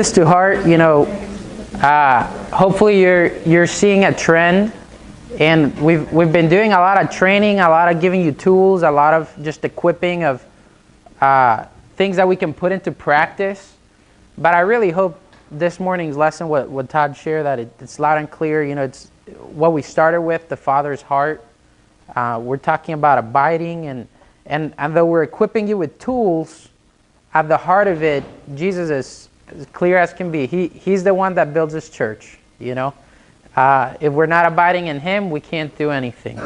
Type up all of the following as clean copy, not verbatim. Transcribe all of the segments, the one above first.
This to heart, hopefully you're seeing a trend, and we've been doing a lot of training, a lot of giving you tools, a lot of just equipping of things that we can put into practice. But I really hope this morning's lesson, what Todd shared, that it's loud and clear. It's what we started with, the Father's heart. We're talking about abiding, and though we're equipping you with tools, at the heart of it, Jesus is as clear as can be. He's the one that builds his church. If we're not abiding in him, we can't do anything.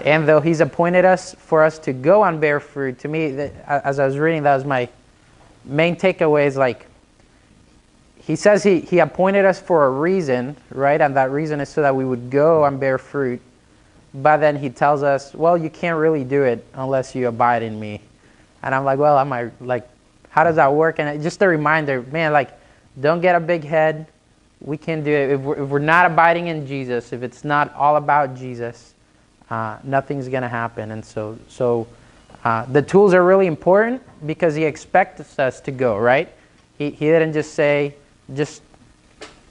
And though he's appointed us for us to go and bear fruit, to me, as I was reading, that was my main takeaway. Is like, he says he appointed us for a reason, right? And that reason is so that we would go and bear fruit. But then he tells us, well, you can't really do it unless you abide in me. And I'm like, well, how does that work? And just a reminder, man, don't get a big head. We can do it. If we're not abiding in Jesus, if it's not all about Jesus, nothing's going to happen. And so the tools are really important because he expects us to go, right? He didn't just say, just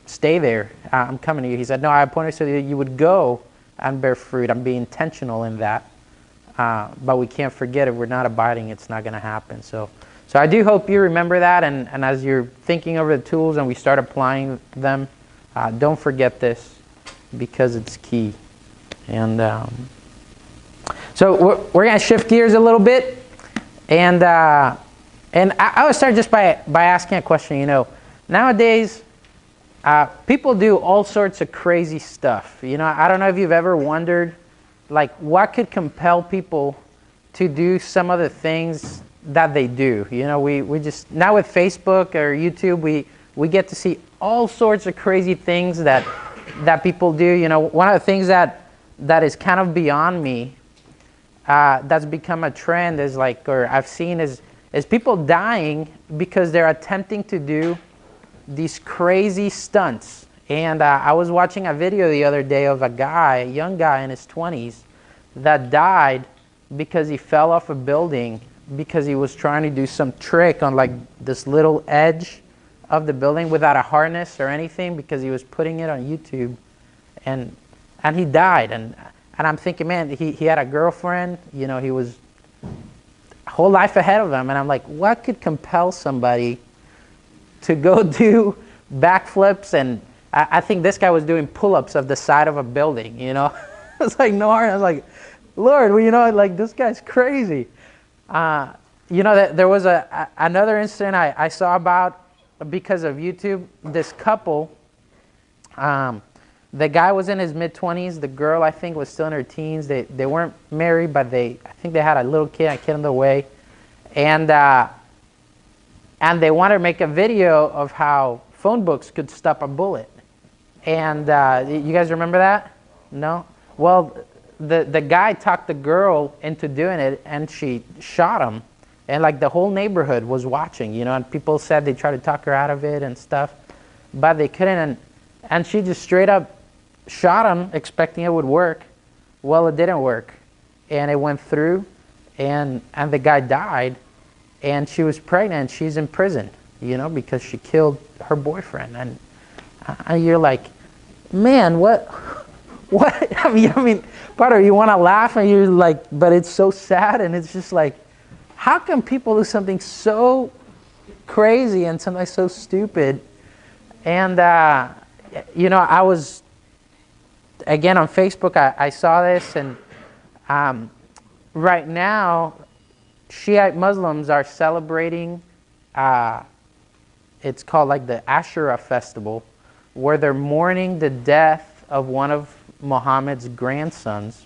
stay there. I'm coming to you. He said, no, I appointed so that you would go and bear fruit. I'm being intentional in that. But we can't forget, if we're not abiding, it's not going to happen. So I do hope you remember that, and as you're thinking over the tools and we start applying them, don't forget this, because it's key. And so we're going to shift gears a little bit, and I would start just by asking a question. Nowadays, people do all sorts of crazy stuff. I don't know if you've ever wondered, what could compel people to do some of the things that they do. We just, now with Facebook or YouTube, we get to see all sorts of crazy things that people do. One of the things that is kind of beyond me, that's become a trend, is or I've seen, is people dying because they're attempting to do these crazy stunts. And I was watching a video the other day of a young guy in his 20s, that died because he fell off a building because he was trying to do some trick on this little edge of the building without a harness or anything, because he was putting it on YouTube, and he died. And I'm thinking, man, he had a girlfriend, he was a whole life ahead of him, and I'm like, what could compel somebody to go do backflips? And I think this guy was doing pull-ups of the side of a building, It's like, no harness. I was like, Lord, this guy's crazy. There was another incident I saw about, because of YouTube. This couple, the guy was in his mid-20s. The girl, I think, was still in her teens. They weren't married, but I think they had a little kid, a kid on the way. And they wanted to make a video of how phone books could stop a bullet. And you guys remember that? No? Well, the guy talked the girl into doing it, and she shot him, and the whole neighborhood was watching, and people said they tried to talk her out of it and stuff, but they couldn't, and she just straight up shot him, expecting it would work. Well, it didn't work, and it went through, and the guy died, and she was pregnant. She's in prison, because she killed her boyfriend. And you're like, man, what? I mean, Potter, you want to laugh, and you're like, but it's so sad, and it's just like, how can people do something so crazy and something so stupid? And, I was, again, on Facebook, I saw this, and right now, Shiite Muslims are celebrating, it's called the Ashura Festival, where they're mourning the death of one of Muhammad's grandsons.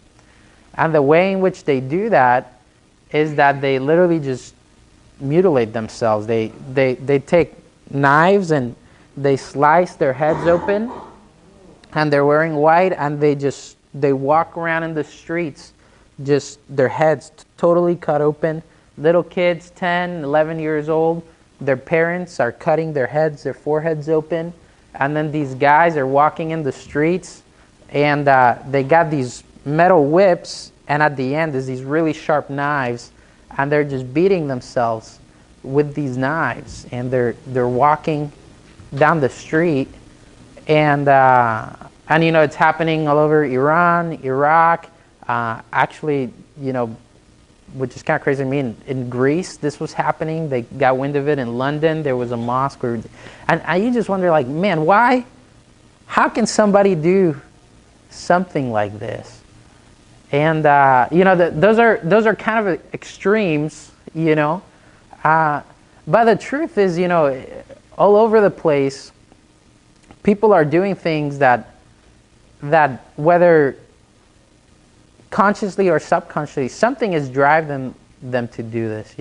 And the way in which they do that is that they literally just mutilate themselves. They take knives and they slice their heads open, and they're wearing white, and they walk around in the streets, just their heads totally cut open. Little kids, 10, 11 years old, their parents are cutting their heads, their foreheads open, and then these guys are walking in the streets, and they got these metal whips, and at the end there's these really sharp knives, and they're just beating themselves with these knives, and they're walking down the street, and it's happening all over Iran, Iraq, actually, which is kind of crazy to me, in Greece this was happening. They got wind of it. In London there was a mosque and you just wonder, like, man, why? How can somebody do something like this? And those are kind of extremes, but the truth is, all over the place people are doing things that whether consciously or subconsciously, something is driving them to do this.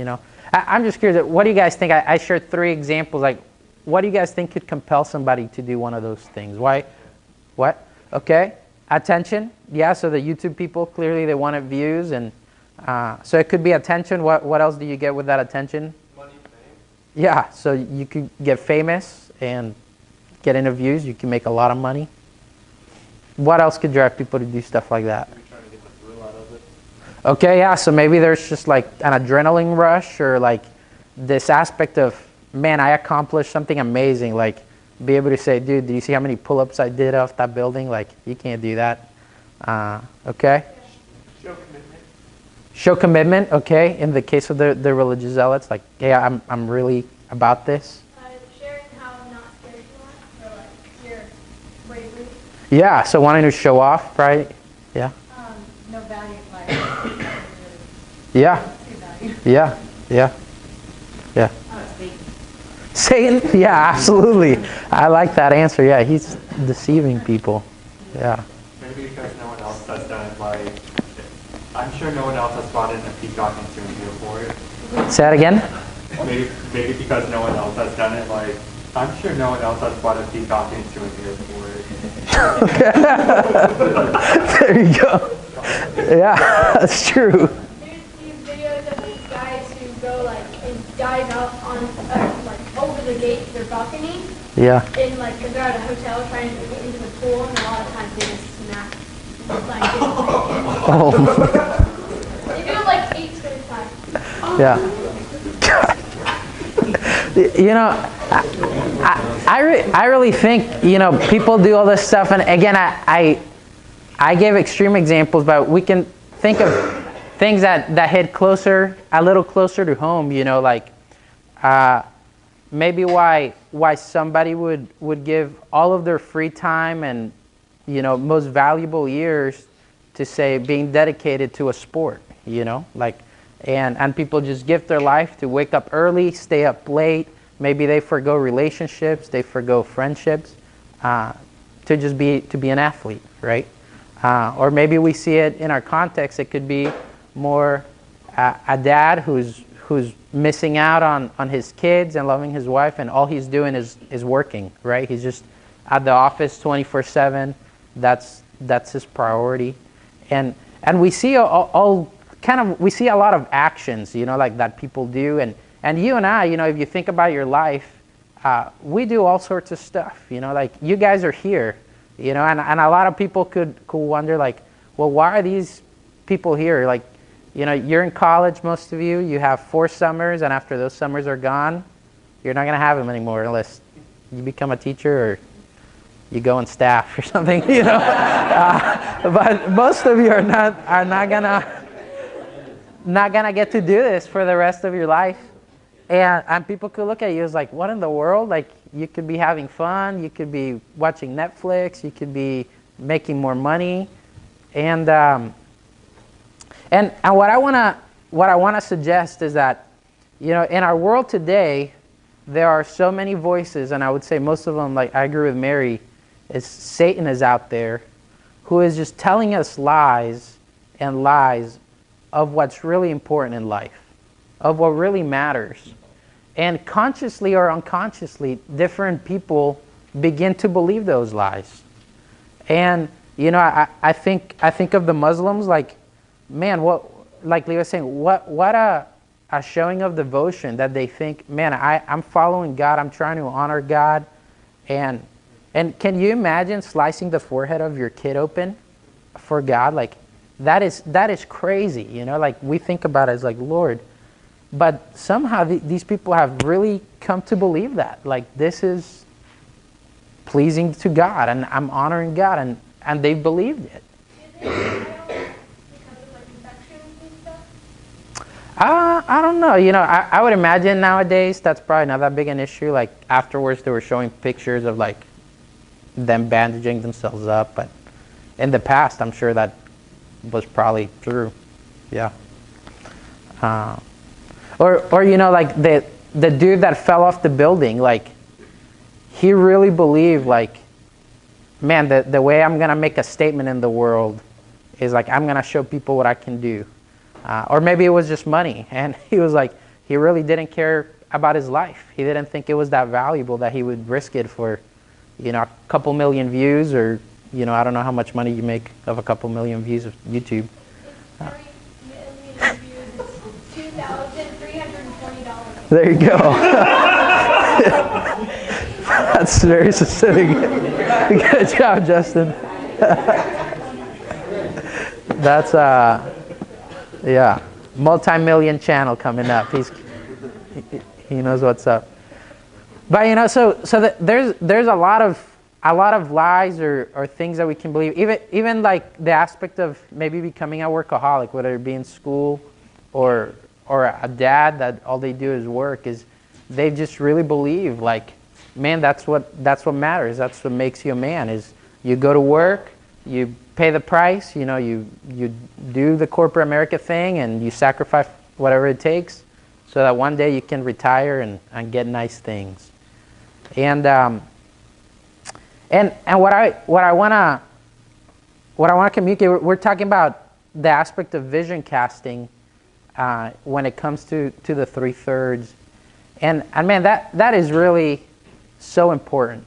I'm just curious, what do you guys think? I shared 3 examples. Like, what do you guys think could compel somebody to do one of those things? Why? What? Okay. Attention. Yeah, so the YouTube people, clearly they wanted views, and so it could be attention. What else do you get with that attention? Money, fame. Yeah, so you could get famous and get interviews. You can make a lot of money. What else could drive people to do stuff like that? Maybe trying to get the thrill out of it. Okay, yeah, so maybe there's just like an adrenaline rush, or like this aspect of, man, I accomplished something amazing. Like, be able to say, dude, do you see how many pull-ups I did off that building? Like, you can't do that. Okay? Show commitment. Show commitment, okay. In the case of the religious zealots, like, yeah, I'm really about this. Sharing how not scared you are, or like your bravery. Yeah, so wanting to show off, right? Yeah. No value in life. Yeah. Yeah. Yeah. Yeah. Satan? Yeah, absolutely. I like that answer. Yeah, he's deceiving people. Yeah. Maybe because no one else has done it. Like, I'm sure no one else has brought in a peacock into a deal for it. Say that again? Maybe because no one else has done it. Like, I'm sure no one else has brought a peacock into a deal for it. There you go. Yeah, that's true. There's these videos of these guys who go like and dive out on like over the gate to their balcony. Yeah. And like, cause they're at a hotel trying to get into the pool, and a lot of times they just smack. Like, get Oh. They do it like 8 straight times. Yeah. I really think, people do all this stuff, and again, I gave extreme examples, but we can think of things that hit a little closer to home, like maybe why somebody would give all of their free time and, most valuable years to, say, being dedicated to a sport, and people just give their life to wake up early, stay up late. Maybe they forgo relationships, they forgo friendships, to be an athlete, right? Or maybe we see it in our context. It could be more a dad who's missing out on his kids and loving his wife, and all he's doing is working, right? He's just at the office 24/7. That's his priority, and we see we see a lot of actions, like that people do, and you and I, if you think about your life, we do all sorts of stuff, like you guys are here, and a lot of people could wonder, like, well, why are these people here? Like, you're in college, most of you. You have 4 summers, and after those summers are gone, you're not going to have them anymore unless you become a teacher or you go on staff or something, but most of you are not gonna get to do this for the rest of your life, and people could look at you as like, what in the world? Like, you could be having fun, you could be watching Netflix, you could be making more money, and what I wanna suggest is that, in our world today, there are so many voices, and I would say most of them, like I agree with Mary, is Satan is out there, who is just telling us lies and lies of what's really important in life, of what really matters. And consciously or unconsciously, different people begin to believe those lies. And, I think of the Muslims, like, man, like Leo was saying, what a showing of devotion that they think, man, I'm following God, I'm trying to honor God. And can you imagine slicing the forehead of your kid open for God? Like, that is crazy, like we think about it as like, Lord, but somehow these people have really come to believe that, like, this is pleasing to God, and I'm honoring God, and they believed it. Do they fail because of like infections and stuff? I don't know. I would imagine nowadays that's probably not that big an issue. Like afterwards, they were showing pictures of like them bandaging themselves up, but in the past, I'm sure that was probably true. Yeah. Or like the dude that fell off the building, like he really believed, like, man, the way I'm gonna make a statement in the world is like I'm gonna show people what I can do. Or maybe it was just money, and he was like, he really didn't care about his life. He didn't think it was that valuable that he would risk it for, a couple million views, or I don't know how much money you make of a couple million views of YouTube. It's 3 million views. It's $2,320. There you go. That's very specific. Good job, Justin. That's yeah, multi-million channel coming up. He knows what's up. But so there's a lot of lies or things that we can believe. Even like the aspect of maybe becoming a workaholic, whether it be in school or a dad that all they do is work, is they just really believe like, man, that's what matters. That's what makes you a man. Is you go to work, you pay the price, you do the corporate America thing, and you sacrifice whatever it takes so that one day you can retire and get nice things. And what I want to communicate, we're talking about the aspect of vision casting when it comes to the 3/3, and man, that is really so important.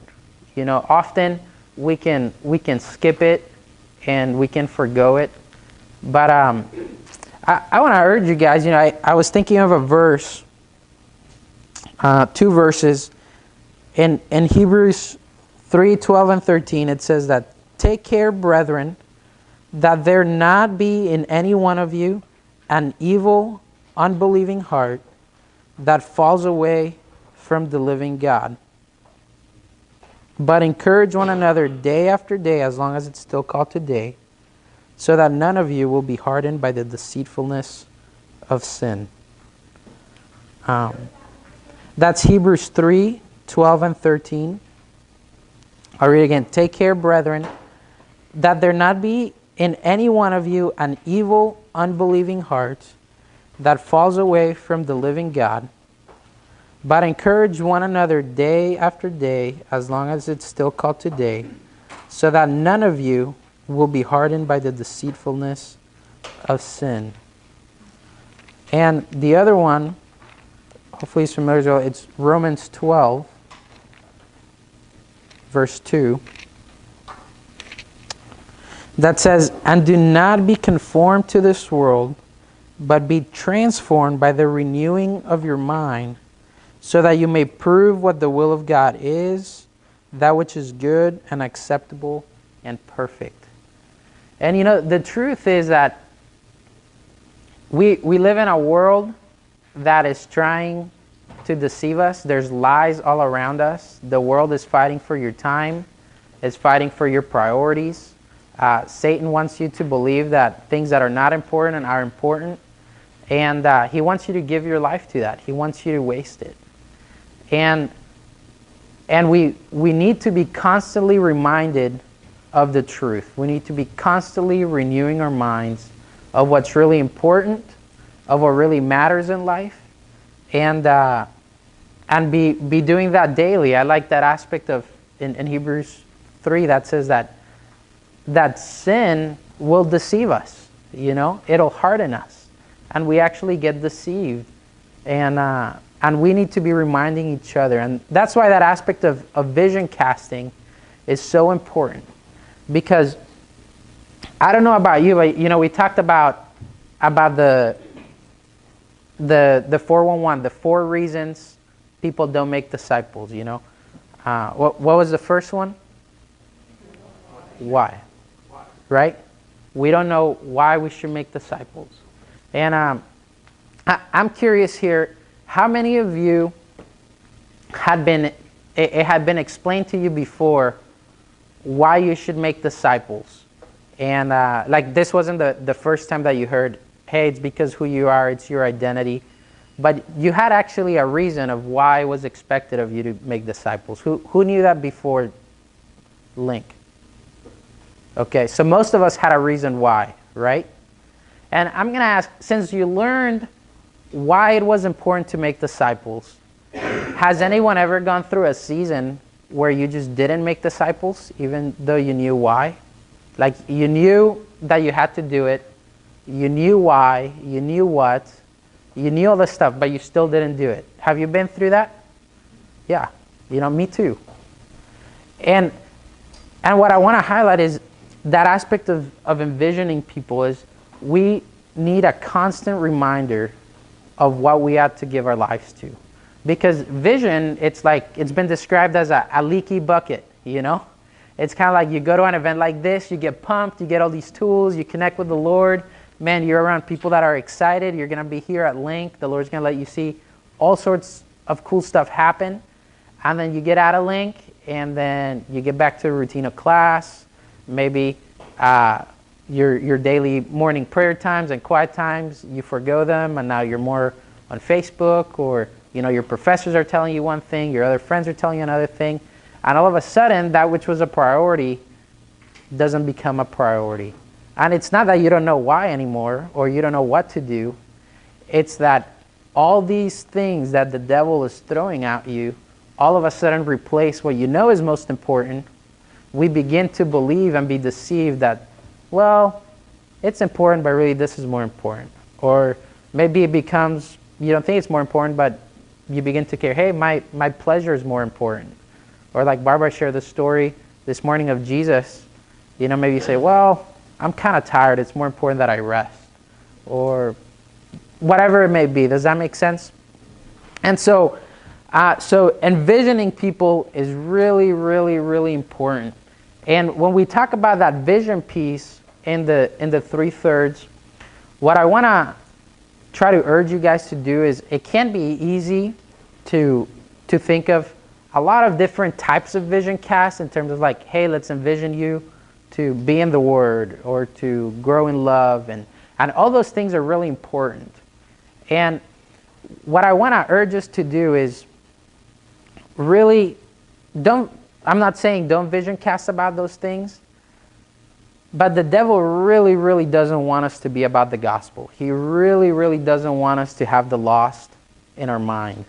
Often we can skip it and we can forgo it, but I want to urge you guys. I was thinking of a verse, 2 verses in Hebrews 3:12 and 13. It says that, "Take care, brethren, that there not be in any one of you an evil, unbelieving heart that falls away from the living God. But encourage one another day after day, as long as it's still called today, so that none of you will be hardened by the deceitfulness of sin." That's Hebrews 3:12 and 13. I'll read again. "Take care, brethren, that there not be in any one of you an evil, unbelieving heart that falls away from the living God, but encourage one another day after day, as long as it's still called today, so that none of you will be hardened by the deceitfulness of sin." And the other one, hopefully it's familiar as well, it's Romans 12, verse 2. That says, "And do not be conformed to this world, but be transformed by the renewing of your mind, so that you may prove what the will of God is, that which is good and acceptable and perfect." And the truth is that we live in a world that is trying to deceive us. There's lies all around us. The world is fighting for your time, is fighting for your priorities. Satan wants you to believe that things that are not important are important, and he wants you to give your life to that. He wants you to waste it. And we need to be constantly reminded of the truth. We need to be constantly renewing our minds of what's really important, of what really matters in life, and be doing that daily. I like that aspect of in Hebrews 3 that says that sin will deceive us. It'll harden us, and we actually get deceived, and we need to be reminding each other. And that's why that aspect of vision casting is so important, because I don't know about you, but we talked about the 411, the 4 reasons people don't make disciples. What was the first one? Why? Right? We don't know why we should make disciples. And I'm curious here, how many of you had been it had been explained to you before why you should make disciples. And like this wasn't the first time that you heard, hey, it's because who you are, it's your identity. But you had actually a reason of why it was expected of you to make disciples. Who knew that before Link? Okay, so most of us had a reason why, right? And I'm going to ask, since you learned why it was important to make disciples, has anyone ever gone through a season where you just didn't make disciples, even though you knew why? Like you knew that you had to do it, you knew why, you knew what, you knew all this stuff, but you still didn't do it. Have you been through that? Yeah, me too. And what I want to highlight is that aspect of envisioning people is we need a constant reminder of what we have to give our lives to. Because vision, it's been described as a leaky bucket, It's kind of like you go to an event like this, you get pumped, you get all these tools, you connect with the Lord. Man, you're around people that are excited. You're going to be here at Link. The Lord's going to let you see all sorts of cool stuff happen. And then you get out of Link, and then you get back to the routine of class. Maybe your daily morning prayer times and quiet times, you forgo them, and now you're more on Facebook, or your professors are telling you one thing, your other friends are telling you another thing, and all of a sudden that which was a priority doesn't become a priority. And it's not that you don't know why anymore, or you don't know what to do. It's that all these things that the devil is throwing at you all of a sudden replace what you know is most important. We begin to believe and be deceived that, well, it's important, but really this is more important. Or maybe it becomes, you don't think it's more important, but you begin to care, hey, my pleasure is more important. Or like Barbara shared the story this morning of Jesus, maybe you say, well, I'm kind of tired, it's more important that I rest. Or whatever it may be. Does that make sense? And so envisioning people is really, really, really important. And when we talk about that vision piece in the 3/3, what I want to try to urge you guys to do is, it can be easy to think of a lot of different types of vision casts in terms of like, hey, let's envision you to be in the Word or to grow in love, and all those things are really important. And what I want to urge us to do is really I'm not saying don't vision cast about those things, but the devil really, really doesn't want us to be about the gospel. He really, really doesn't want us to have the lost in our mind.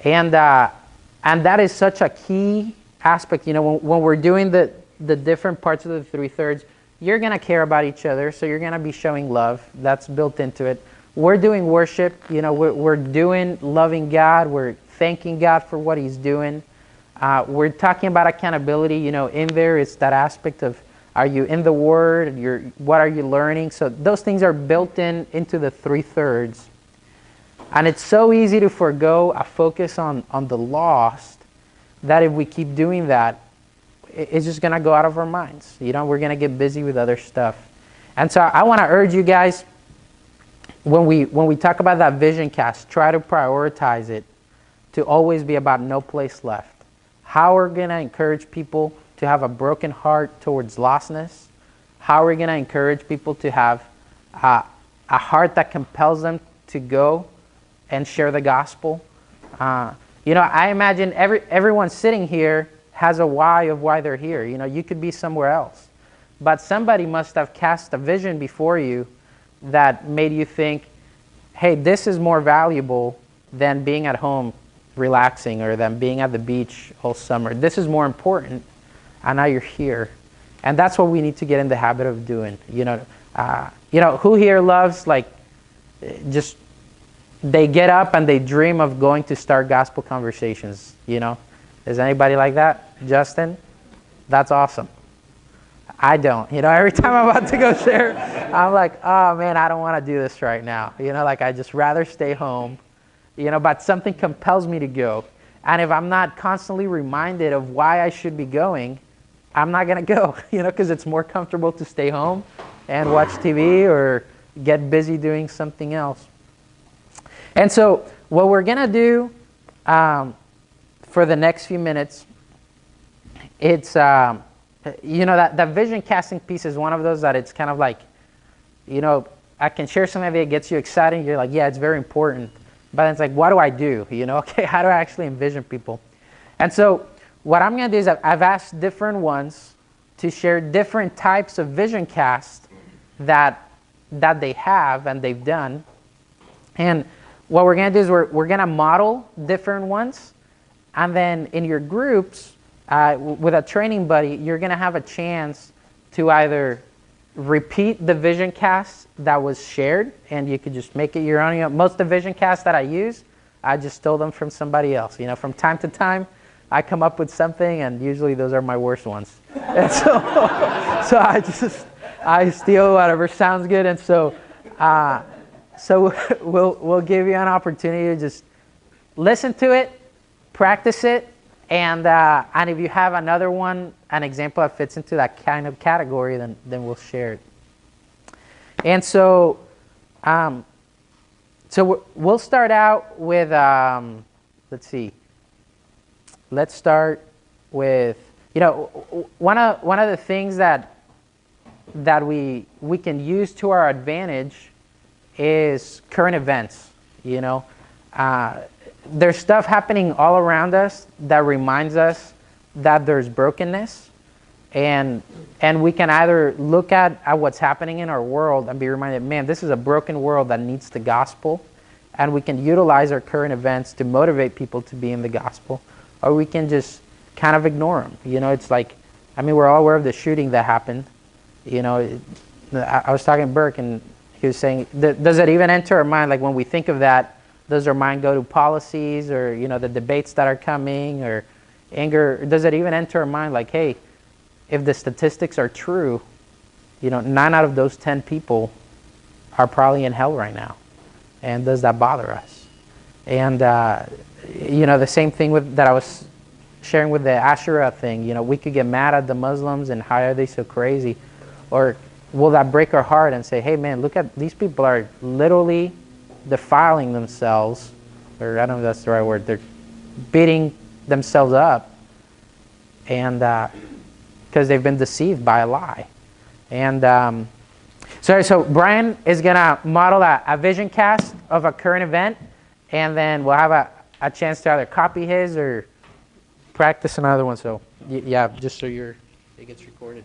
And that is such a key aspect. When we're doing the different parts of the 3/3, you're going to care about each other, so you're going to be showing love. That's built into it. We're doing worship. We're doing loving God. We're thanking God for what He's doing. We're talking about accountability. In there, it's that aspect of, are you in the Word? What are you learning? So those things are built into the 3/3. And it's so easy to forego a focus on the lost, that if we keep doing that, it's just going to go out of our minds. We're going to get busy with other stuff. And so I want to urge you guys, when we talk about that vision cast, try to prioritize it to always be about no place left. How we're going to encourage people to have a broken heart towards lostness. How we're going to encourage people to have a heart that compels them to go and share the gospel. I imagine everyone sitting here has a why of why they're here. You could be somewhere else, but somebody must have cast a vision before you that made you think, hey, this is more valuable than being at home relaxing, or than being at the beach all summer. This is more important, and now you're here. And that's what we need to get in the habit of doing. Who here loves, like, just they get up and they dream of going to start gospel conversations? Is anybody like that? Justin? That's awesome. I don't. Every time I'm about to go share, I'm like, oh man, I don't want to do this right now. I just rather stay home. But something compels me to go. And if I'm not constantly reminded of why I should be going, I'm not going to go, because it's more comfortable to stay home and watch TV or get busy doing something else. And so what we're going to do, for the next few minutes, it's, that vision casting piece is one of those that it's kind of like, I can share something that gets you excited. You're like, yeah, it's very important. But then it's like, what do I do? Okay, how do I actually envision people? And so what I'm going to do is I've asked different ones to share different types of vision cast that they have and they've done. And what we're going to do is we're going to model different ones. And then in your groups, with a training buddy, you're going to have a chance to either repeat the vision cast that was shared, and you could just make it your own. Most of the vision casts that I use, I just stole them from somebody else. From time to time, I come up with something, and usually those are my worst ones. And so I steal whatever sounds good, and so we'll give you an opportunity to just listen to it, practice it, and if you have another one, an example that fits into that kind of category, then we'll share it. And so we'll start out with, let's see. Let's start with, one of the things that we can use to our advantage is current events. There's stuff happening all around us that reminds us that there's brokenness, and we can either look at what's happening in our world and be reminded, man, this is a broken world that needs the gospel, and we can utilize our current events to motivate people to be in the gospel, or we can just kind of ignore them. It's like, we're all aware of the shooting that happened. I was talking to Burke, and he was saying, does it even enter our mind, like when we think of that, does our mind go to policies or, the debates that are coming or anger? Does it even enter our mind like, hey, if the statistics are true, 9 out of those 10 people are probably in hell right now. And does that bother us? And, the same thing that I was sharing with the Asherah thing. We could get mad at the Muslims and how are they so crazy? Or will that break our heart and say, hey, man, look at these people are literally defiling themselves, or I don't know if that's the right word, they're beating themselves up, and because they've been deceived by a lie. And so Brian is going to model a vision cast of a current event, and then we'll have a chance to either copy his or practice another one. So yeah, just so it gets recorded.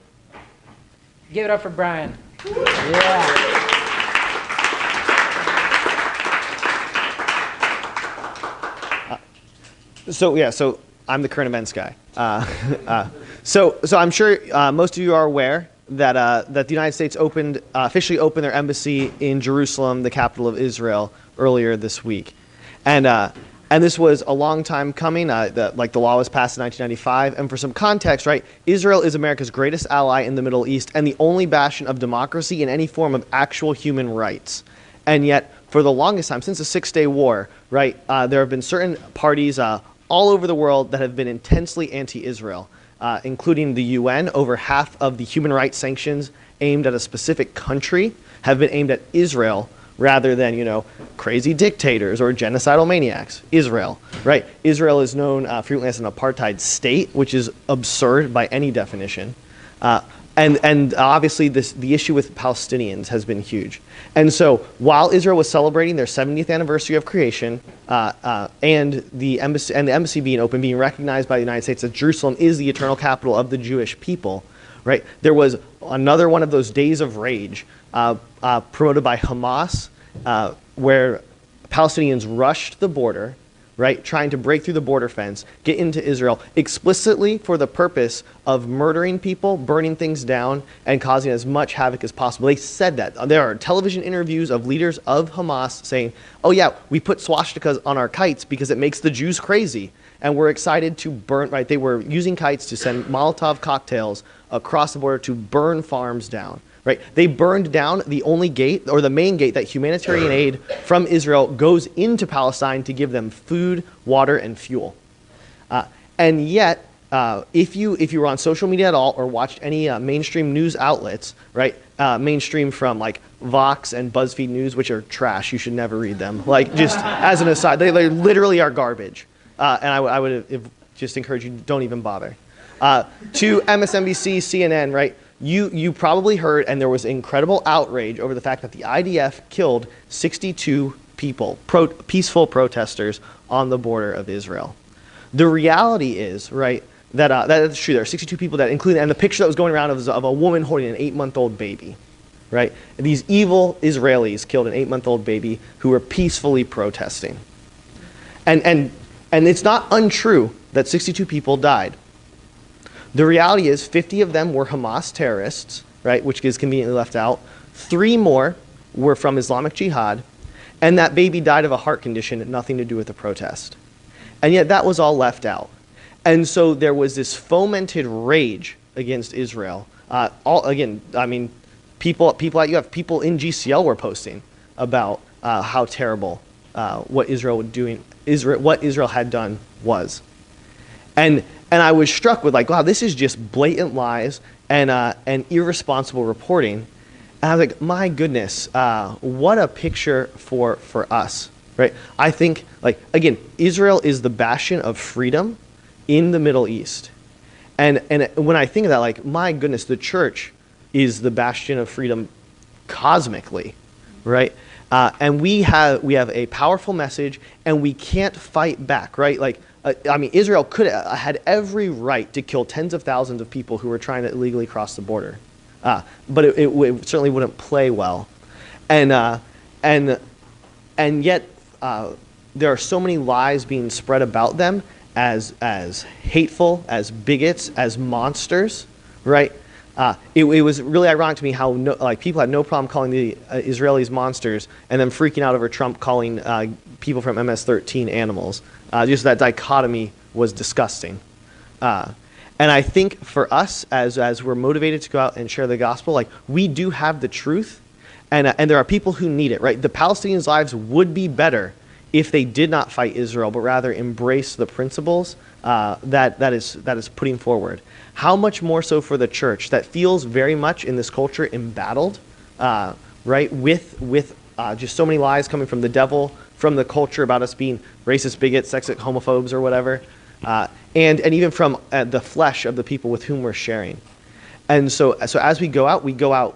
Give it up for Brian. Yeah. So I'm the current events guy. So I'm sure most of you are aware that the United States officially opened their embassy in Jerusalem, the capital of Israel, earlier this week, and this was a long time coming. The law was passed in 1995, and for some context, right, Israel is America's greatest ally in the Middle East and the only bastion of democracy in any form of actual human rights, and yet for the longest time, since the 6-Day War, right, there have been certain parties all over the world that have been intensely anti-Israel, including the UN. Over half of the human rights sanctions aimed at a specific country have been aimed at Israel rather than, crazy dictators or genocidal maniacs. Israel, right? Israel is known frequently as an apartheid state, which is absurd by any definition. And obviously the issue with Palestinians has been huge. And so while Israel was celebrating their 70th anniversary of creation, and the embassy being open, being recognized by the United States that Jerusalem is the eternal capital of the Jewish people, right? There was another one of those days of rage promoted by Hamas, where Palestinians rushed the border, right, trying to break through the border fence, get into Israel, explicitly for the purpose of murdering people, burning things down, and causing as much havoc as possible. They said that. There are television interviews of leaders of Hamas saying, oh yeah, we put swastikas on our kites because it makes the Jews crazy, and we're excited to burn, right, they were using kites to send Molotov cocktails across the border to burn farms down. Right? They burned down the only gate, or the main gate, that humanitarian aid from Israel goes into Palestine to give them food, water, and fuel. And yet, if you were on social media at all or watched any mainstream news outlets, right? Mainstream from like Vox and BuzzFeed News, which are trash. You should never read them. Like, just as an aside, they literally are garbage. And I would just encourage you, don't even bother. To MSNBC, CNN, right? You probably heard, and there was incredible outrage over the fact that the IDF killed 62 people, peaceful protesters on the border of Israel. The reality is, right, that's true. There are 62 people that include, and the picture that was going around of a woman holding an 8-month-old baby, right? These evil Israelis killed an 8-month-old baby who were peacefully protesting. And it's not untrue that 62 people died. The reality is 50 of them were Hamas terrorists, right, which is conveniently left out. 3 more were from Islamic Jihad, and that baby died of a heart condition, nothing to do with the protest. And yet that was all left out. And so there was this fomented rage against Israel. People you have people in GCL were posting about how terrible what Israel had done was. And I was struck with, like, wow, this is just blatant lies and irresponsible reporting. And I was like, my goodness, what a picture for us, right? I think, like, again, Israel is the bastion of freedom in the Middle East. And when I think of that, like, my goodness, the church is the bastion of freedom cosmically, right? And we have a powerful message, and we can't fight back, right? Like, Israel could have had every right to kill tens of thousands of people who were trying to illegally cross the border, but it certainly wouldn't play well, and yet there are so many lies being spread about them as hateful, as bigots, as monsters, right? It was really ironic to me how people had no problem calling the Israelis monsters and then freaking out over Trump calling people from MS-13 animals. Just that dichotomy was disgusting. And I think for us, as we're motivated to go out and share the gospel, like, we do have the truth, and there are people who need it, right? The Palestinians' lives would be better if they did not fight Israel, but rather embrace the principles that is putting forward. How much more so for the church that feels very much in this culture embattled, right? With just so many lies coming from the devil, from the culture about us being racist, bigots, sexist, homophobes, or whatever, and even from the flesh of the people with whom we're sharing. And so as we go out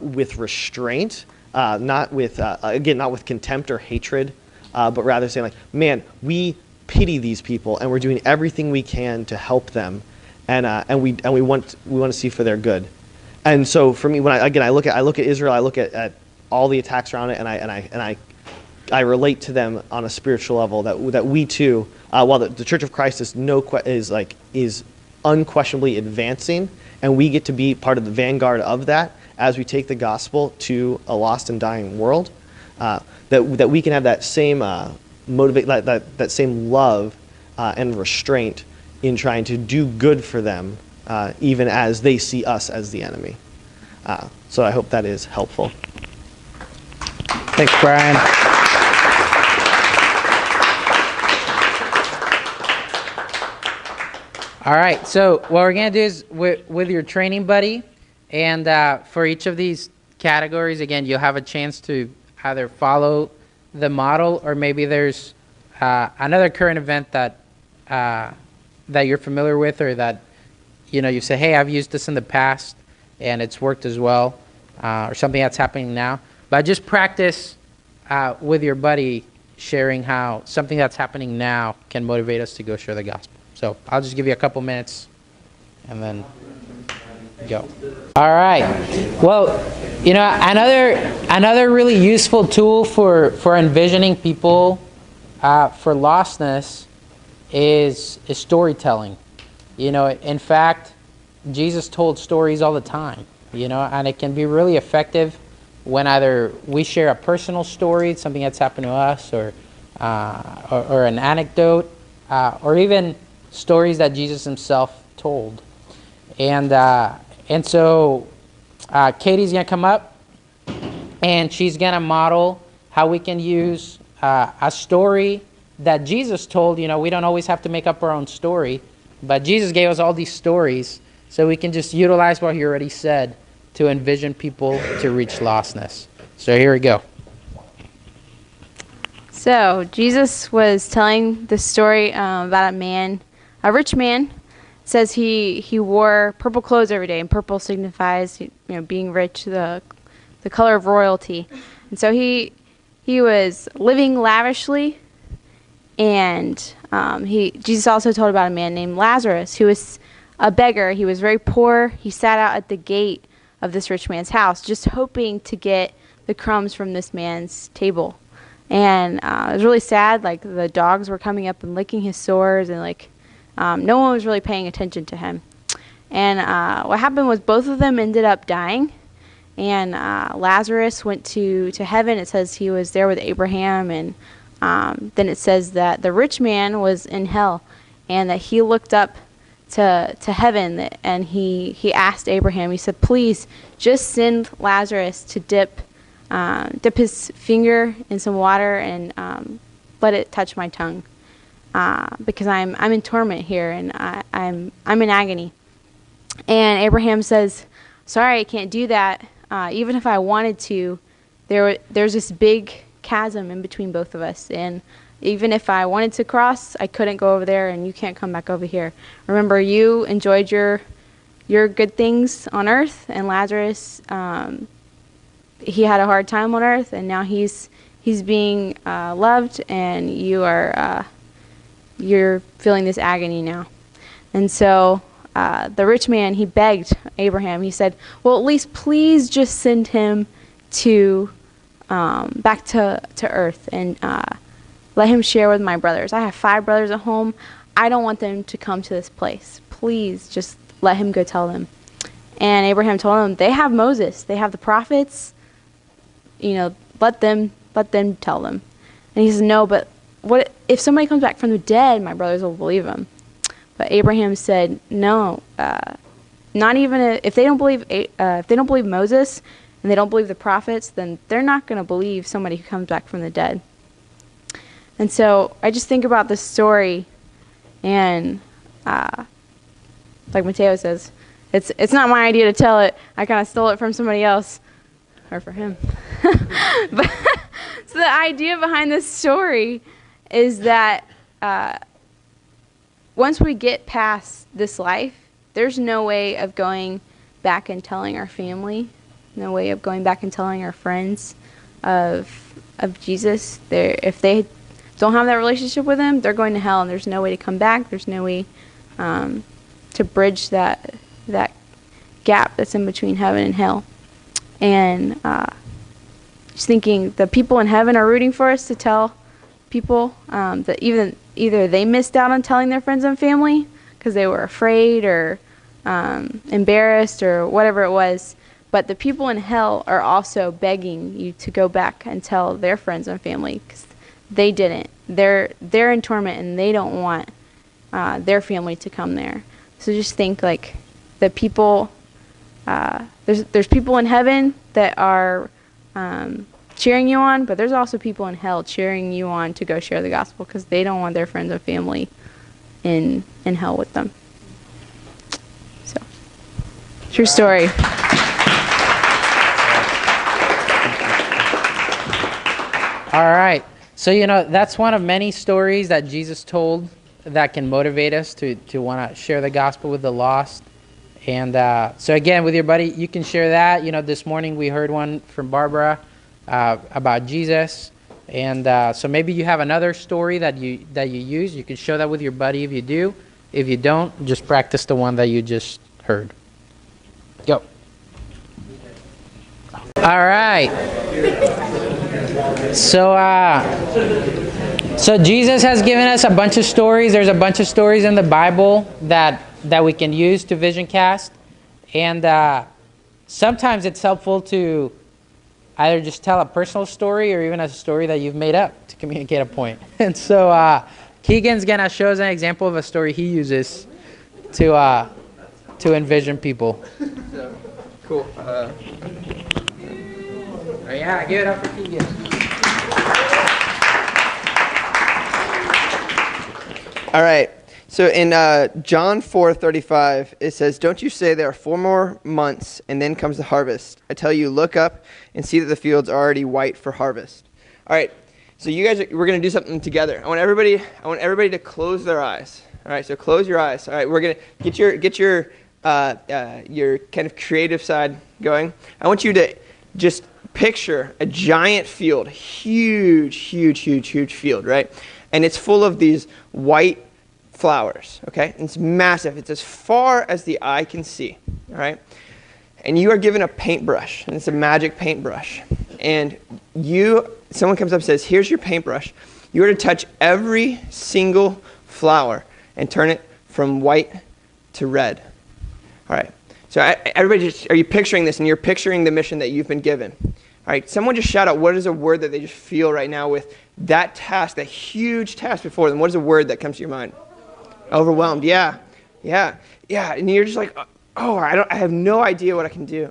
with restraint, not with contempt or hatred, but rather saying, like, man, we pity these people, and we're doing everything we can to help them, and we want to see for their good. And so for me, when I look at Israel, I look at all the attacks around it, and I relate to them on a spiritual level, that we too, while the Church of Christ is unquestionably advancing, and we get to be part of the vanguard of that as we take the gospel to a lost and dying world, that we can have that same that same love and restraint in trying to do good for them, even as they see us as the enemy. So I hope that is helpful. Thanks, Brian. All right, so what we're going to do is with your training buddy, and for each of these categories, again, you'll have a chance to either follow the model, or maybe there's another current event that you're familiar with, or that you say, hey, I've used this in the past and it's worked as well, or something that's happening now. But just practice with your buddy, sharing how something that's happening now can motivate us to go share the gospel. So I'll just give you a couple minutes and then go. All right. Well, another really useful tool for envisioning people for lostness is storytelling. In fact, Jesus told stories all the time, and it can be really effective when either we share a personal story, something that's happened to us, or an anecdote, or even stories that Jesus himself told. And so Katie's going to come up, and she's going to model how we can use a story that Jesus told. We don't always have to make up our own story, but Jesus gave us all these stories, so we can just utilize what he already said to envision people to reach lostness. So here we go. So Jesus was telling the story about a man a rich man. Says he wore purple clothes every day, and purple signifies being rich, the color of royalty. And so he was living lavishly, and Jesus also told about a man named Lazarus who was a beggar. He was very poor. He sat out at the gate of this rich man's house, just hoping to get the crumbs from this man's table. And it was really sad. Like, the dogs were coming up and licking his sores, and no one was really paying attention to him. And what happened was both of them ended up dying. And Lazarus went to heaven. It says he was there with Abraham. And then it says that the rich man was in hell, and that he looked up to heaven, and he asked Abraham, he said, please just send Lazarus to dip his finger in some water and let it touch my tongue, because I'm in torment here, and I'm in agony. And Abraham says, sorry, I can't do that. Even if I wanted to, there's this big chasm in between both of us, and even if I wanted to cross, I couldn't go over there, and you can't come back over here. Remember, you enjoyed your good things on earth, and Lazarus, he had a hard time on earth, and now he's being loved, and you're feeling this agony now. And so the rich man, he begged Abraham. He said, well, at least please just send him to back to earth, and let him share with my brothers. I have 5 brothers at home. I don't want them to come to this place. Please just let him go tell them. And Abraham told him, they have Moses. They have the prophets. Let them tell them. And he says, no, but what if somebody comes back from the dead? My brothers will believe him. But Abraham said, no, not even if they don't believe Moses and they don't believe the prophets, then they're not going to believe somebody who comes back from the dead. And so I just think about this story, and like Mateo says, it's not my idea to tell it. I kind of stole it from somebody else, or for him. But so the idea behind this story is that once we get past this life, there's no way of going back and telling our family, no way of going back and telling our friends of Jesus. If they don't have that relationship with him, they're going to hell, and there's no way to come back. There's no way to bridge that gap that's in between heaven and hell. And just thinking, the people in heaven are rooting for us to tell people that either they missed out on telling their friends and family because they were afraid or embarrassed or whatever it was. But the people in hell are also begging you to go back and tell their friends and family, because they didn't. They're in torment, and they don't want their family to come there. So just think, like, the people, there's people in heaven that are cheering you on, but there's also people in hell cheering you on to go share the gospel, because they don't want their friends and family in hell with them. So, true story. All right. So, that's one of many stories that Jesus told that can motivate us to want to share the gospel with the lost. And so again, with your buddy, you can share that. This morning we heard one from Barbara about Jesus. And so maybe you have another story that you use. You can share that with your buddy if you do. If you don't, just practice the one that you just heard. Go. All right. So Jesus has given us a bunch of stories. There's a bunch of stories in the Bible that we can use to vision cast. And sometimes it's helpful to either just tell a personal story or even a story that you've made up to communicate a point. And so Keegan's going to show us an example of a story he uses to envision people. Cool. Yeah, give it up for Keegan. All right. So in John 4:35, it says, "Don't you say there are 4 more months and then comes the harvest? I tell you, look up and see that the fields are already white for harvest." All right. So we're going to do something together. I want everybody to close their eyes. All right, so close your eyes. All right, we're gonna get your kind of creative side going. I want you to just picture a giant field, huge field, right? And it's full of these white flowers, okay? And it's massive. It's as far as the eye can see, all right? And you are given a paintbrush, and it's a magic paintbrush. And someone comes up and says, here's your paintbrush. You are to touch every single flower and turn it from white to red. All right. So everybody, are you picturing this? And you're picturing the mission that you've been given. All right. Someone just shout out, what is a word that they just feel right now with that task, that huge task before them? What is a word that comes to your mind? Overwhelmed. Yeah. And you're just like, oh, I have no idea what I can do.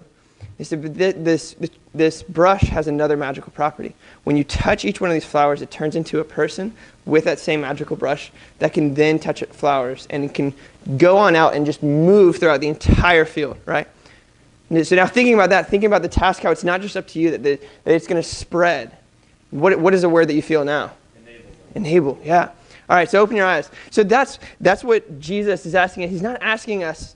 This brush has another magical property. When you touch each one of these flowers, it turns into a person with that same magical brush that can then touch flowers and can go on out and just move throughout the entire field, right? And so now thinking about that, thinking about the task, how it's not just up to you, that it's going to spread. What is a word that you feel now? Enable, yeah. All right, so open your eyes. So that's what Jesus is asking. He's not asking us,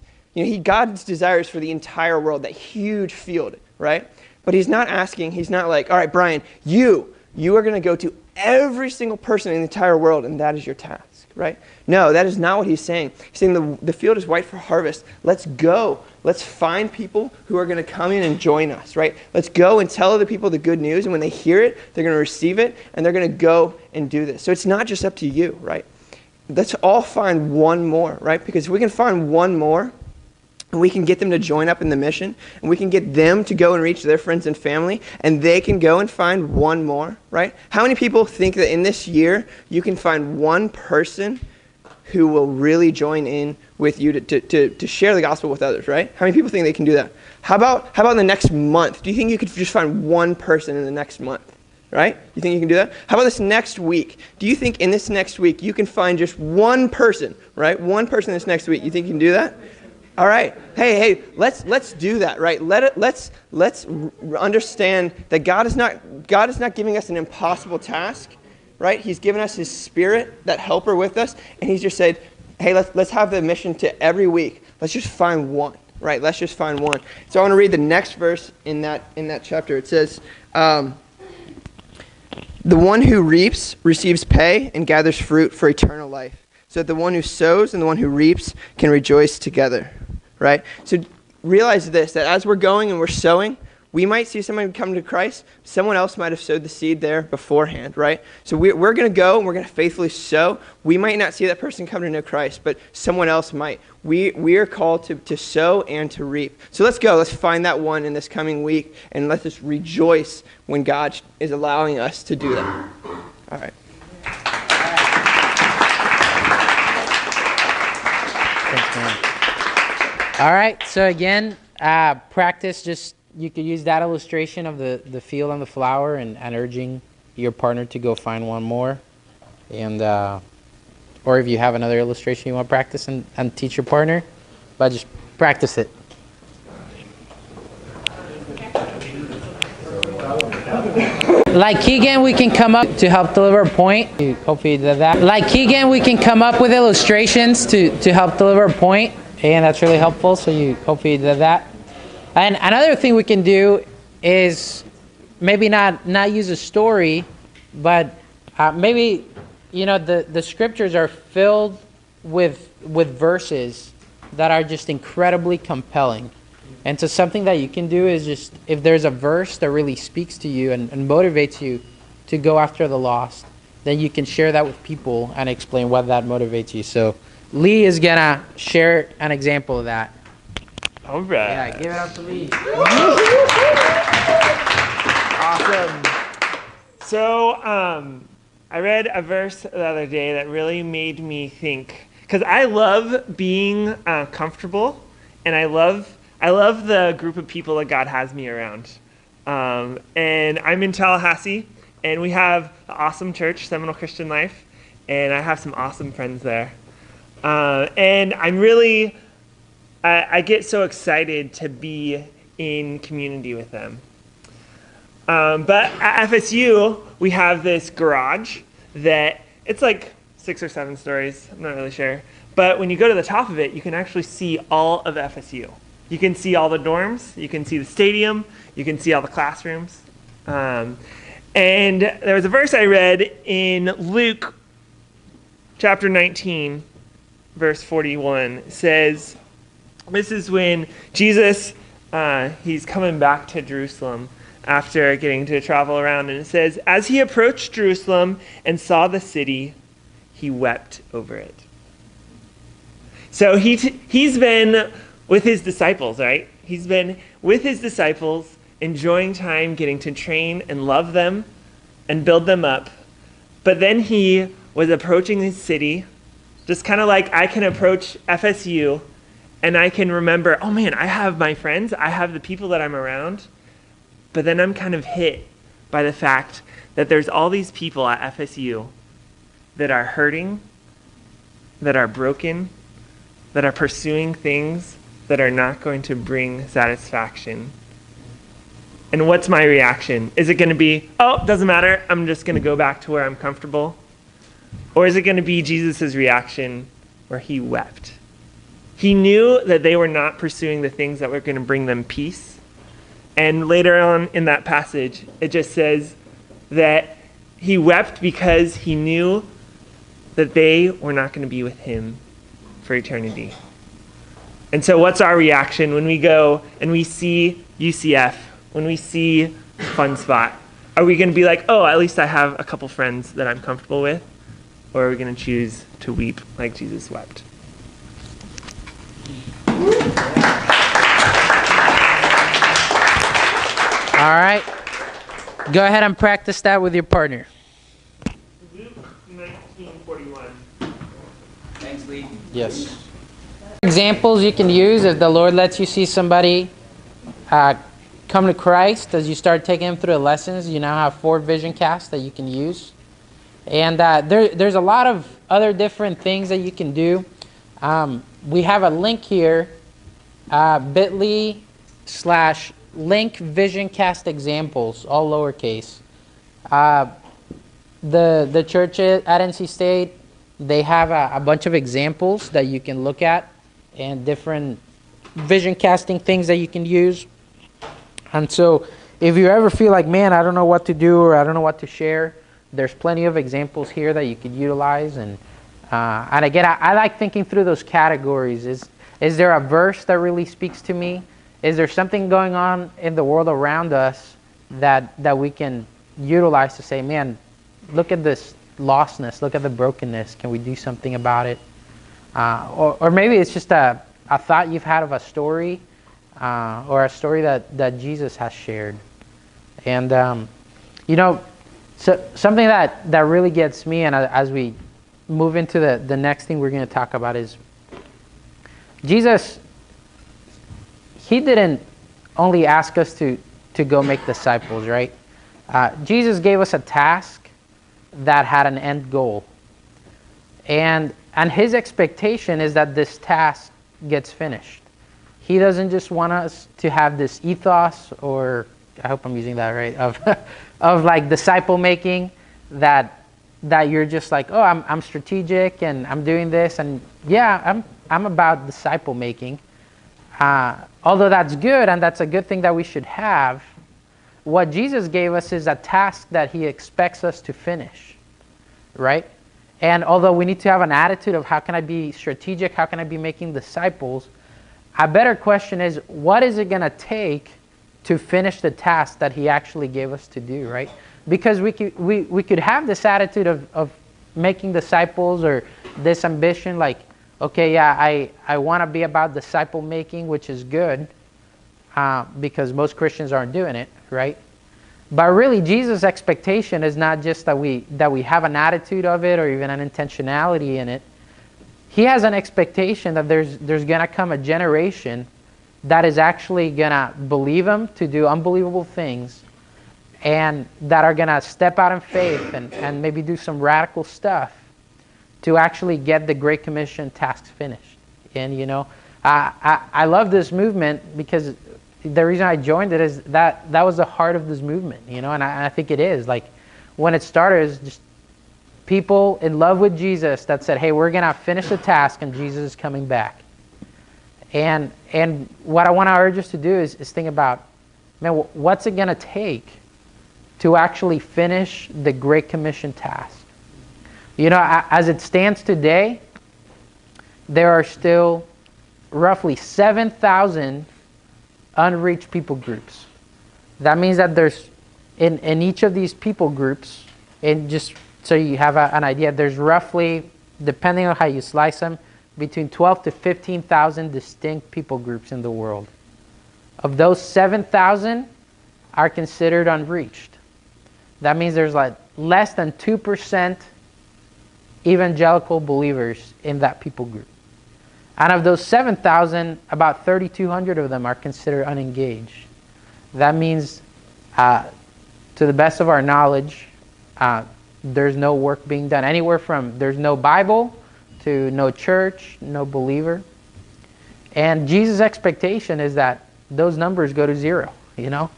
God's desire is for the entire world, that huge field, right? But he's not like, all right, Brian, you are going to go to every single person in the entire world, and that is your task, right? No, that is not what he's saying. He's saying the field is white for harvest. Let's go. Let's find people who are going to come in and join us, right? Let's go and tell other people the good news, and when they hear it, they're going to receive it, and they're going to go and do this. So it's not just up to you, right? Let's all find one more, right? Because if we can find one more, and we can get them to join up in the mission, and we can get them to go and reach their friends and family, and they can go and find one more, right? How many people think that in this year you can find one person who will really join in with you to share the gospel with others, right? How many people think they can do that? How about in the next month? Do you think you could just find one person in the next month, right? You think you can do that? How about this next week? Do you think in this next week you can find just one person, right? One person this next week. You think you can do that? All right. Hey, let's do that, right? Let's understand that God is not giving us an impossible task, right? He's given us his Spirit, that helper with us, and he's just said, hey, let's have the mission to every week. Let's just find one, right? Let's just find one. So I want to read the next verse in that chapter. It says, the one who reaps receives pay and gathers fruit for eternal life, so that the one who sows and the one who reaps can rejoice together. Right? So realize this, that as we're going and we're sowing, we might see someone come to Christ. Someone else might have sowed the seed there beforehand, right? So we're going to go and we're going to faithfully sow. We might not see that person come to know Christ, but someone else might. We are called to sow and to reap. So let's go. Let's find that one in this coming week, and let's just rejoice when God is allowing us to do that. All right. Thanks, man. All right, so again, practice, you could use that illustration of the field and the flower and urging your partner to go find one more. And or if you have another illustration you want to practice and teach your partner, but just practice it. Like Keegan, we can come up to help deliver a point. Hopefully you did that. Like Keegan, we can come up with illustrations to help deliver a point. And that's really helpful, so hopefully you did that. And another thing we can do is maybe not use a story, but maybe, the scriptures are filled with verses that are just incredibly compelling. And so something that you can do is just, if there's a verse that really speaks to you and motivates you to go after the lost, then you can share that with people and explain what that motivates you. So Lee is going to share an example of that. All right. Yeah, give it up to Lee. Awesome. So I read a verse the other day that really made me think, because I love being comfortable, and I love the group of people that God has me around. And I'm in Tallahassee, and we have an awesome church, Seminole Christian Life, and I have some awesome friends there. And I get so excited to be in community with them. But at FSU, we have this garage that, it's like 6 or 7 stories, I'm not really sure. But when you go to the top of it, you can actually see all of FSU. You can see all the dorms, you can see the stadium, you can see all the classrooms. And there was a verse I read in Luke chapter 19, verse 41. It says, this is when Jesus, he's coming back to Jerusalem after getting to travel around. And it says, as he approached Jerusalem and saw the city, he wept over it. So he's been with his disciples, right? He's been with his disciples, enjoying time, getting to train and love them and build them up. But then he was approaching his city, just kind of like I can approach FSU and I can remember, oh man, I have my friends, I have the people that I'm around. But then I'm kind of hit by the fact that there's all these people at FSU that are hurting, that are broken, that are pursuing things that are not going to bring satisfaction. And what's my reaction? Is it going to be, oh, doesn't matter, I'm just going to go back to where I'm comfortable? Or is it going to be Jesus' reaction where he wept? He knew that they were not pursuing the things that were going to bring them peace. And later on in that passage, it just says that he wept because he knew that they were not going to be with him for eternity. And so what's our reaction when we go and we see UCF, when we see Fun Spot? Are we going to be like, oh, at least I have a couple friends that I'm comfortable with? Or are we going to choose to weep like Jesus wept? All right. Go ahead and practice that with your partner. Luke 19:41. Thanks, Lee. Yes. Examples you can use if the Lord lets you see somebody come to Christ as you start taking them through the lessons. You now have 4 vision casts that you can use. And there's a lot of other different things that you can do. We have a link here, bit.ly/link vision cast examples, all lowercase. The church at NC State, they have a bunch of examples that you can look at and different vision casting things that you can use. And so if you ever feel like, man, I don't know what to do or I don't know what to share, there's plenty of examples here that you could utilize. And again, I like thinking through those categories. Is there a verse that really speaks to me? Is there something going on in the world around us that we can utilize to say, man, look at this lostness, look at the brokenness. Can we do something about it? Or maybe it's just a thought you've had of a story or a story that Jesus has shared. And, so something that really gets me, and as we move into the next thing we're going to talk about is Jesus, he didn't only ask us to go make disciples, right? Jesus gave us a task that had an end goal. And his expectation is that this task gets finished. He doesn't just want us to have this ethos, or I hope I'm using that right, of like disciple making, that you're just like, oh, I'm strategic and I'm doing this, and yeah, I'm about disciple making. Although that's good and that's a good thing that we should have, what Jesus gave us is a task that he expects us to finish, right? And although we need to have an attitude of how can I be strategic, how can I be making disciples, a better question is, what is it going to take to finish the task that he actually gave us to do, right? Because we could have this attitude of making disciples, or this ambition like, okay, yeah, I want to be about disciple making, which is good, because most Christians aren't doing it, right? But really, Jesus' expectation is not just that we have an attitude of it or even an intentionality in it. He has an expectation that there's going to come a generation that is actually going to believe him to do unbelievable things, and that are going to step out in faith and maybe do some radical stuff to actually get the Great Commission tasks finished. And, I love this movement because the reason I joined it is that was the heart of this movement, and I think it is. Like, when it started, it was just people in love with Jesus that said, hey, we're going to finish the task and Jesus is coming back. And what I want to urge us to do is think about, man, what's it going to take to actually finish the Great Commission task? You know, as it stands today, there are still roughly 7,000 unreached people groups. That means that there's, in each of these people groups, and just so you have an idea, there's roughly, depending on how you slice them, between 12 to 15,000 distinct people groups in the world. Of those, 7,000 are considered unreached. That means there's like less than 2% evangelical believers in that people group. And of those 7,000, about 3,200 of them are considered unengaged. That means, to the best of our knowledge, there's no work being done. Anywhere from there's no Bible to no church, no believer. And Jesus' expectation is that those numbers go to zero, you know.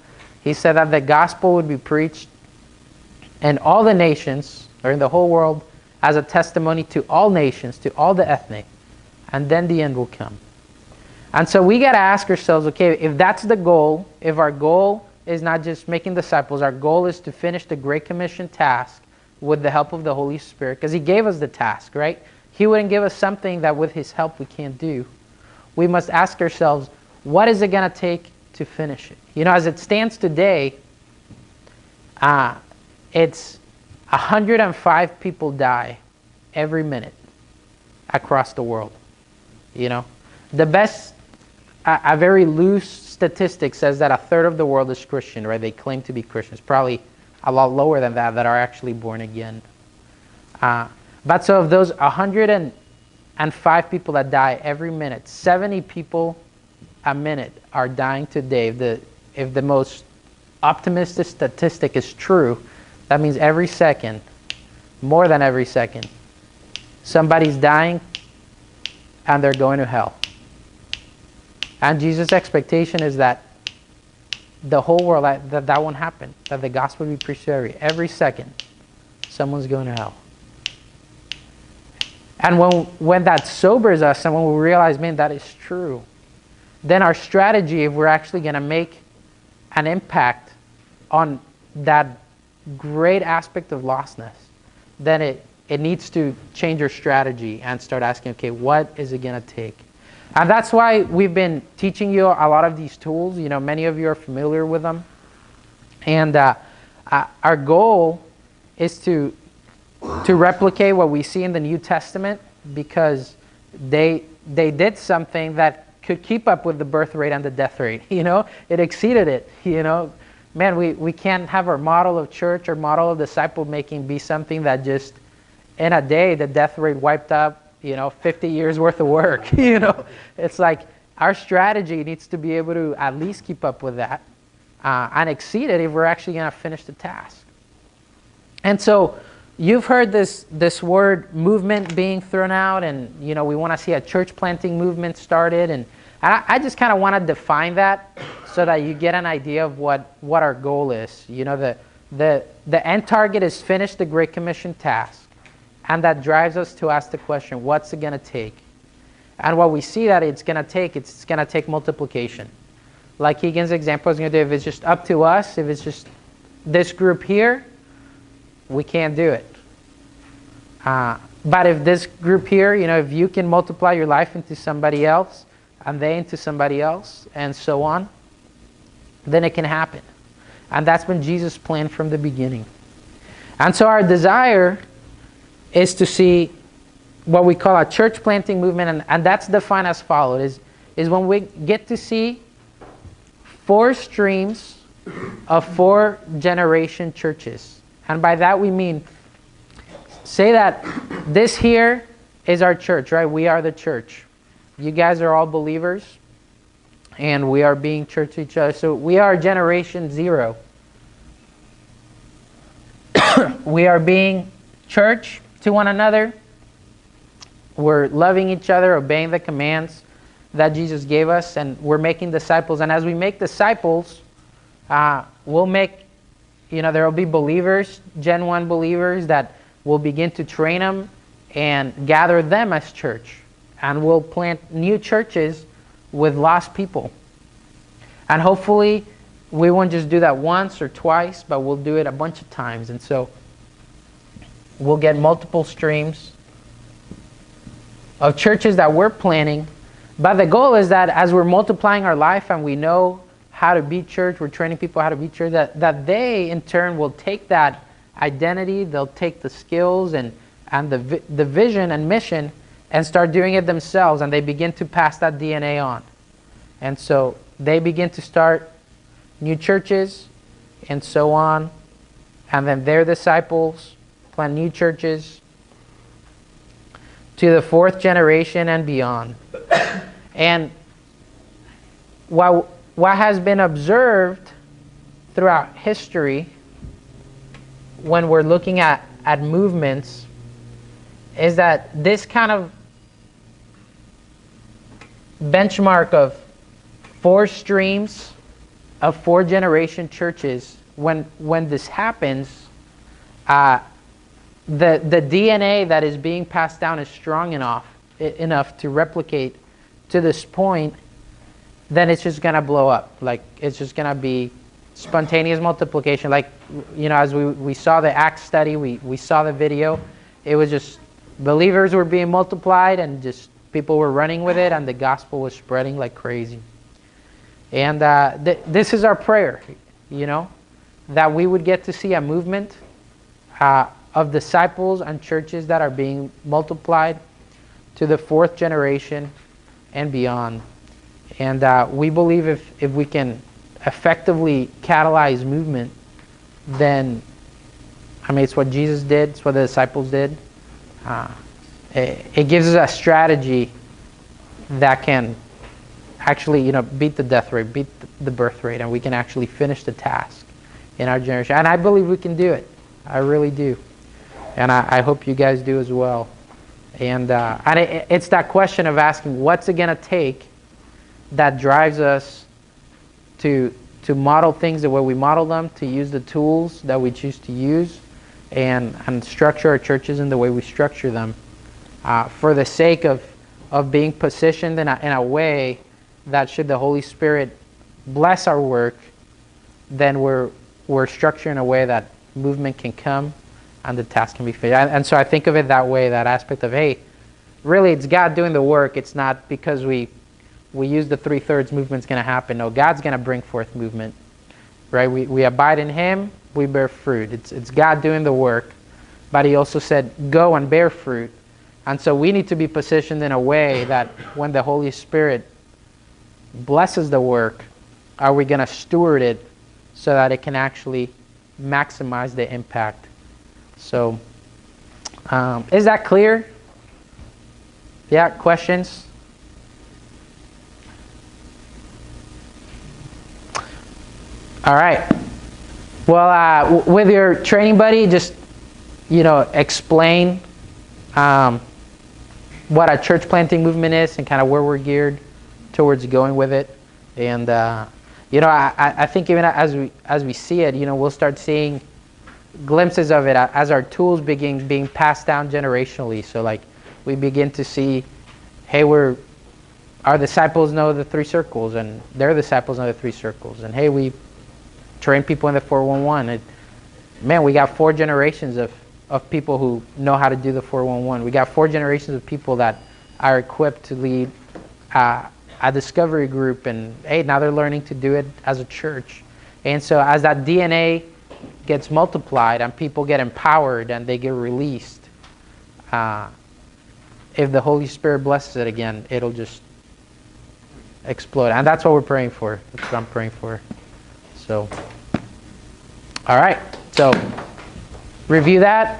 He said that the gospel would be preached in all the nations, or in the whole world, as a testimony to all nations, to all the ethnic, and then the end will come. And so we got to ask ourselves, okay, if that's the goal, if our goal is not just making disciples, our goal is to finish the Great Commission task with the help of the Holy Spirit, because He gave us the task, right? He wouldn't give us something that with His help we can't do. We must ask ourselves, what is it going to take to finish it? You know, as it stands today, it's 105 people die every minute across the world. You know, the best, a very loose statistic says that a third of the world is Christian, right? They claim to be Christians. Probably a lot lower than that are actually born again. But so of those 105 people that die every minute, 70 people a minute are dying today. If the most optimistic statistic is true, that means every second, more than every second, somebody's dying and they're going to hell. And Jesus' expectation is that the whole world, that won't happen, that the gospel will be preached to every second, someone's going to hell. And when that sobers us and when we realize, man, that is true, then our strategy, if we're actually going to make an impact on that great aspect of lostness, then it needs to change our strategy and start asking, okay, what is it going to take? And that's why we've been teaching you a lot of these tools. You know, many of you are familiar with them. And our goal is to replicate what we see in the New Testament, because they did something that could keep up with the birth rate and the death rate. You know, it exceeded it. You know, man, we can't have our model of church or model of disciple making be something that just in a day the death rate wiped up, you know, 50 years worth of work. You know, it's like our strategy needs to be able to at least keep up with that and exceed it if we're actually going to finish the task. And so you've heard this word movement being thrown out, and you know, we want to see a church planting movement started, and I just kind of want to define that so that you get an idea of what our goal is. You know, the end target is finish the Great Commission task. And that drives us to ask the question, what's it going to take? And what we see that it's going to take multiplication. Like Egan's example is going to do, if it's just up to us, if it's just this group here, we can't do it. But if this group here, you know, if you can multiply your life into somebody else, and they into somebody else, and so on, then it can happen. And that's been Jesus' plan from the beginning. And so our desire is to see what we call a church planting movement, and that's defined as follows, is when we get to see 4 streams of 4 generation churches. And by that we mean, say that this here is our church, right? We are the church. You guys are all believers, and we are being church to each other. So we are generation 0. We are being church to one another. We're loving each other, obeying the commands that Jesus gave us, and we're making disciples. And as we make disciples, we'll make, you know, there will be believers, Gen 1 believers that we'll begin to train them and gather them as church. And we'll plant new churches with lost people. And hopefully, we won't just do that once or twice, but we'll do it a bunch of times. And so, we'll get multiple streams of churches that we're planning. But the goal is that as we're multiplying our life and we know how to be church, we're training people how to be church, that they in turn will take that identity, they'll take the skills and the vision and mission and start doing it themselves, and they begin to pass that DNA on. And so they begin to start new churches and so on, and then their disciples plant new churches to the fourth generation and beyond. And what has been observed throughout history when we're looking at movements is that this kind of benchmark of 4 streams of 4 generation churches, when this happens, the DNA that is being passed down is strong enough to replicate to this point, then it's just going to blow up. Like, it's just going to be spontaneous multiplication. Like, as we saw the Acts study, we saw the video, it was just believers were being multiplied and just people were running with it, and the gospel was spreading like crazy. And this is our prayer, that we would get to see a movement of disciples and churches that are being multiplied to the 4th generation and beyond. And we believe if we can effectively catalyze movement, then, it's what Jesus did, it's what the disciples did. It gives us a strategy that can actually, beat the death rate, beat the birth rate, and we can actually finish the task in our generation. And I believe we can do it. I really do. And I hope you guys do as well. And it's that question of asking, what's it going to take that drives us to model things the way we model them, to use the tools that we choose to use, and structure our churches in the way we structure them, for the sake of being positioned in a way that, should the Holy Spirit bless our work, then we're structured in a way that movement can come and the task can be finished. And so I think of it that way, that aspect of, hey, really it's God doing the work. It's not because we use the 3/3 movement's going to happen. No, God's going to bring forth movement, right? We abide in Him, we bear fruit. It's God doing the work, but He also said, go and bear fruit. And so we need to be positioned in a way that when the Holy Spirit blesses the work, are we going to steward it so that it can actually maximize the impact? So, is that clear? Yeah, questions? All right. Well, with your training buddy, just, explain what a church planting movement is and kind of where we're geared towards going with it. And, I think even as we see it, we'll start seeing glimpses of it as our tools begin being passed down generationally. So, like, we begin to see, hey, our disciples know the 3 circles, and their disciples know the 3 circles. And, hey, we train people in the 411. Man, we got 4 generations of people who know how to do the 411. We got 4 generations of people that are equipped to lead a discovery group, and hey, now they're learning to do it as a church. And so as that DNA gets multiplied and people get empowered and they get released, if the Holy Spirit blesses it again, it'll just explode. And that's what we're praying for. That's what I'm praying for. So, all right. So, review that.